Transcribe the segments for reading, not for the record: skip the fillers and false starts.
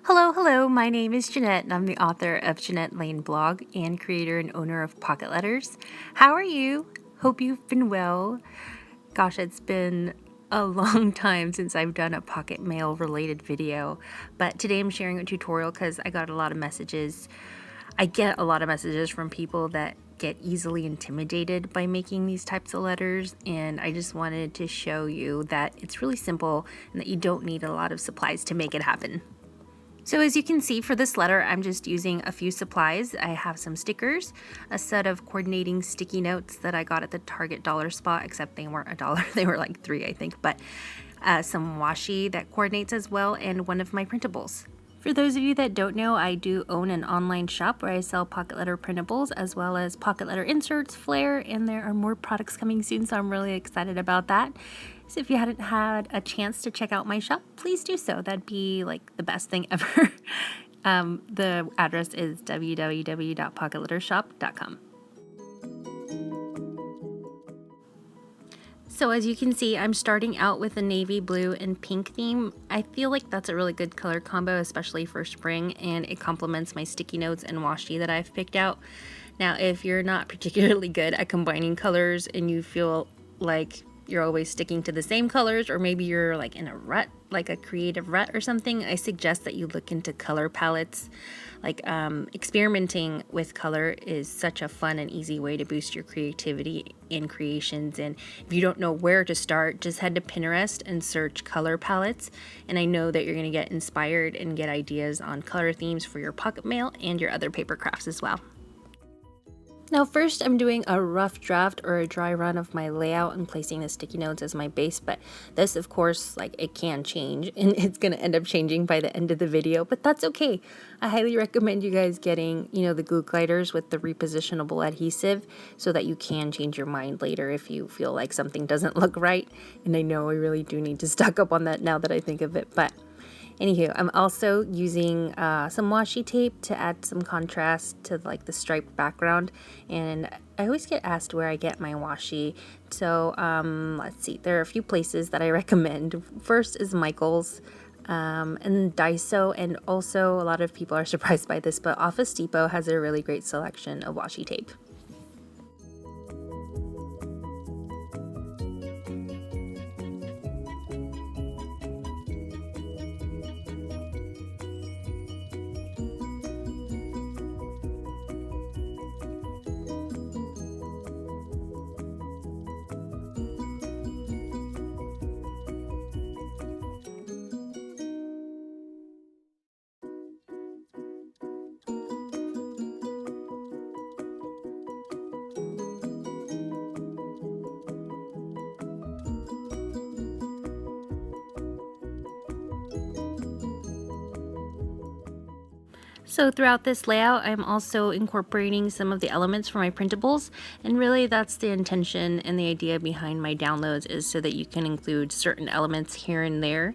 Hello, my name is Janette, and I'm the author of Janette Lane blog and creator and owner of Pocket Letters. How are you? Hope you've been well. Gosh, it's been a long time since I've done a pocket mail related video, but today I'm sharing a tutorial because I got a lot of messages. I get a lot of messages from people that get easily intimidated by making these types of letters, and I just wanted to show you that it's really simple and that you don't need a lot of supplies to make it happen. So as you can see for this letter, I'm just using a few supplies. I have some stickers, a set of coordinating sticky notes that I got at the Target dollar spot, except they weren't $1, they were like $3, I think, but some washi that coordinates as well, and one of my printables. For those of you that don't know, I do own an online shop where I sell pocket letter printables as well as pocket letter inserts, flair, and there are more products coming soon, so I'm really excited about that. So if you hadn't had a chance to check out my shop, please do so. That'd be like the best thing ever. The address is www.pocketlettershop.com. So as you can see, I'm starting out with a navy blue and pink theme. I feel like that's a really good color combo, especially for spring, and it complements my sticky notes and washi that I've picked out. Now, if you're not particularly good at combining colors and you feel like you're always sticking to the same colors, or maybe you're like in a rut, like a creative rut or something, I suggest that you look into color palettes. Like experimenting with color is such a fun and easy way to boost your creativity in creations. And if you don't know where to start, just head to Pinterest and search color palettes. And I know that you're going to get inspired and get ideas on color themes for your pocket mail and your other paper crafts as well. Now first I'm doing a rough draft or a dry run of my layout and placing the sticky notes as my base, but this of course, like, it can change and it's going to end up changing by the end of the video, but that's okay. I highly recommend you guys getting, the glue gliders with the repositionable adhesive so that you can change your mind later if you feel like something doesn't look right. And I know I really do need to stock up on that now that I think of it, but anywho, I'm also using some washi tape to add some contrast to like the striped background, and I always get asked where I get my washi. So let's see, there are a few places that I recommend. First is Michael's and Daiso, and also a lot of people are surprised by this, but Office Depot has a really great selection of washi tape. So throughout this layout, I'm also incorporating some of the elements for my printables, and really that's the intention and the idea behind my downloads, is so that you can include certain elements here and there.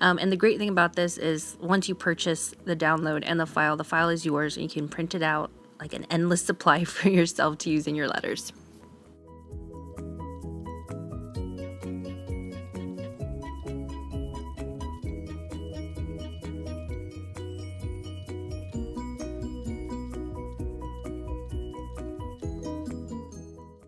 And the great thing about this is once you purchase the download and the file is yours, and you can print it out like an endless supply for yourself to use in your letters.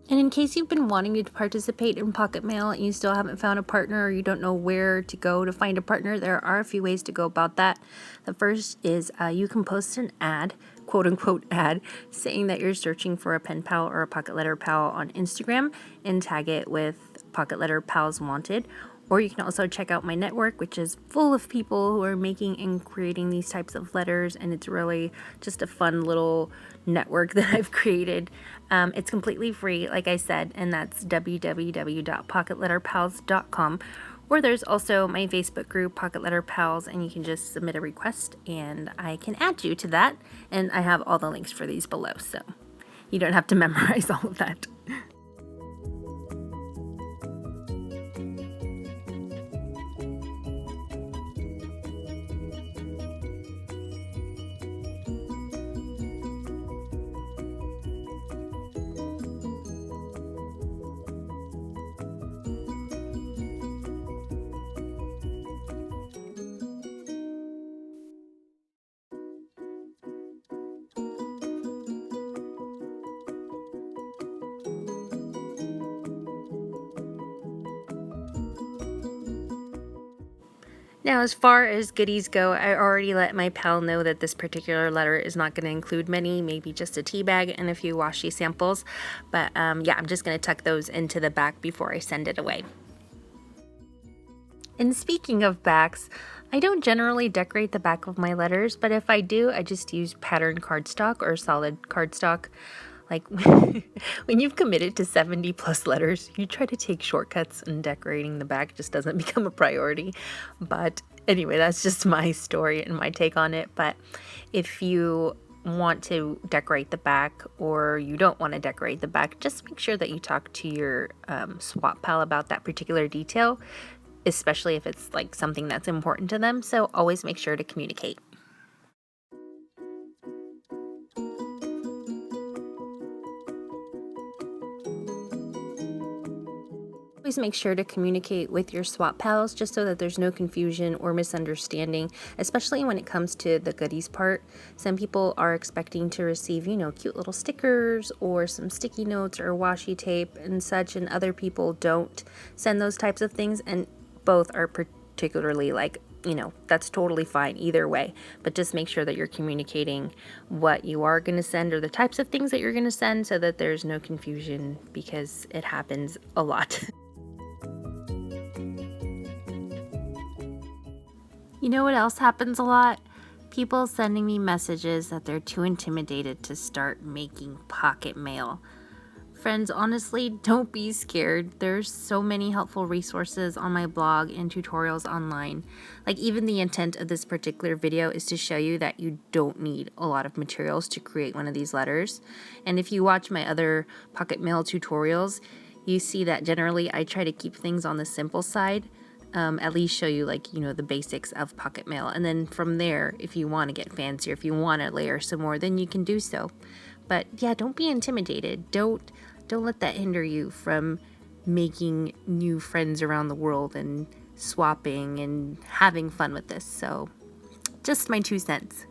And in case you've been wanting to participate in Pocket Mail and you still haven't found a partner, or you don't know where to go to find a partner, there are a few ways to go about that. The first is you can post an ad, quote unquote ad, saying that you're searching for a pen pal or a pocket letter pal on Instagram and tag it with Pocket Letter Pals Wanted. Or you can also check out my network, which is full of people who are making and creating these types of letters, and it's really just a fun little network that I've created. It's completely free, like I said, and that's www.pocketletterpals.com. Or there's also my Facebook group, Pocket Letter Pals, and you can just submit a request and I can add you to that. And I have all the links for these below, so you don't have to memorize all of that. Now, as far as goodies go, I already let my pal know that this particular letter is not going to include many, maybe just a tea bag and a few washi samples. But yeah, I'm just going to tuck those into the back before I send it away. And speaking of backs, I don't generally decorate the back of my letters, but if I do, I just use patterned cardstock or solid cardstock. Like when you've committed to 70 plus letters, you try to take shortcuts, and decorating the back just doesn't become a priority. But anyway, that's just my story and my take on it. But if you want to decorate the back or you don't want to decorate the back, just make sure that you talk to your swap pal about that particular detail, especially if it's like something that's important to them. So always make sure to communicate. Always make sure to communicate with your swap pals just so that there's no confusion or misunderstanding, especially when it comes to the goodies part. Some people are expecting to receive, cute little stickers or some sticky notes or washi tape and such, and other people don't send those types of things, and both are particularly that's totally fine either way, but just make sure that you're communicating what you are going to send or the types of things that you're going to send so that there's no confusion, because it happens a lot. You know what else happens a lot? People sending me messages that they're too intimidated to start making pocket mail. Friends, honestly, don't be scared. There's so many helpful resources on my blog and tutorials online. Like, even the intent of this particular video is to show you that you don't need a lot of materials to create one of these letters. And if you watch my other pocket mail tutorials, you see that generally I try to keep things on the simple side. At least show you the basics of pocket mail, and then from there, if you want to get fancier, if you want to layer some more, then you can do so. But yeah, don't be intimidated. Don't let that hinder you from making new friends around the world and swapping and having fun with this. So just my 2 cents.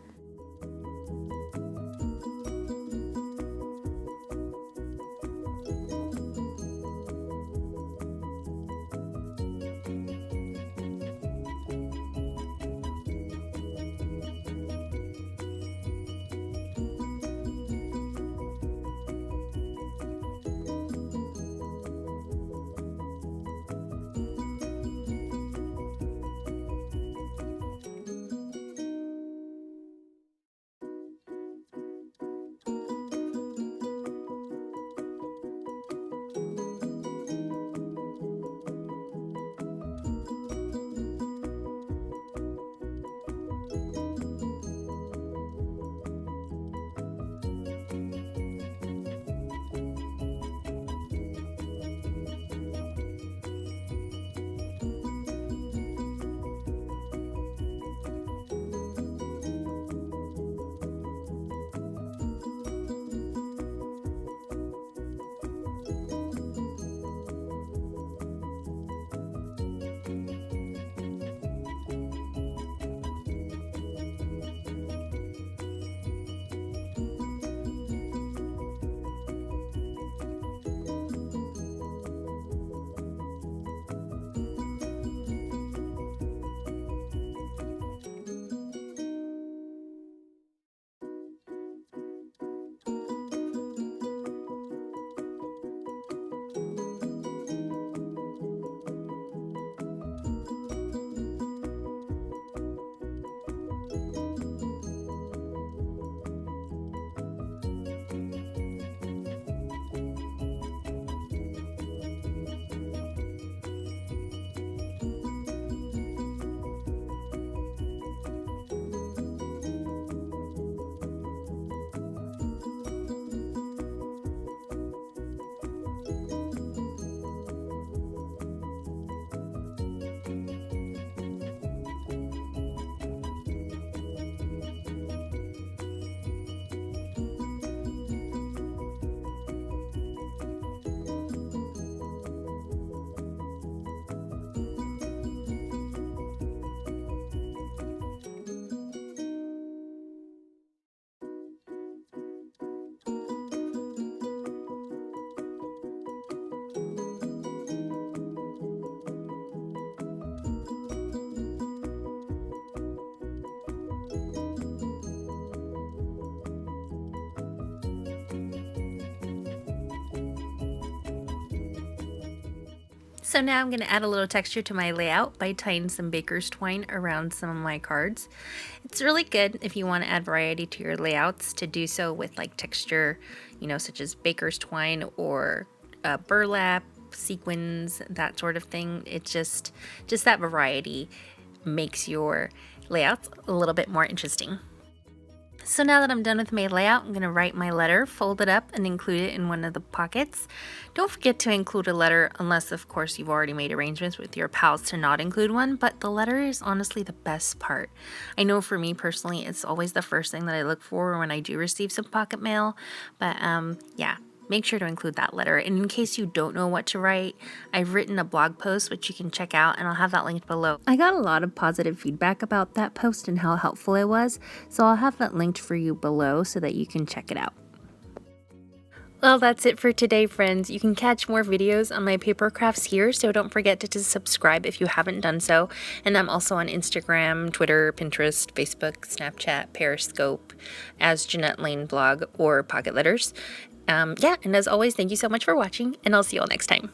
So now I'm going to add a little texture to my layout by tying some baker's twine around some of my cards. It's really good if you want to add variety to your layouts to do so with like texture, such as baker's twine or burlap, sequins, that sort of thing. It's just that variety makes your layouts a little bit more interesting. So now that I'm done with my layout, I'm going to write my letter, fold it up, and include it in one of the pockets. Don't forget to include a letter unless, of course, you've already made arrangements with your pals to not include one, but the letter is honestly the best part. I know for me personally, it's always the first thing that I look for when I do receive some pocket mail, but yeah. Make sure to include that letter. And in case you don't know what to write, I've written a blog post which you can check out, and I'll have that linked below. I got a lot of positive feedback about that post and how helpful it was, so I'll have that linked for you below so that you can check it out. Well, that's it for today, friends. You can catch more videos on my paper crafts here, so don't forget to subscribe if you haven't done so. And I'm also on Instagram, Twitter, Pinterest, Facebook, Snapchat, Periscope, as Janette Lane Blog or Pocket Letters. And as always, thank you so much for watching, and I'll see you all next time.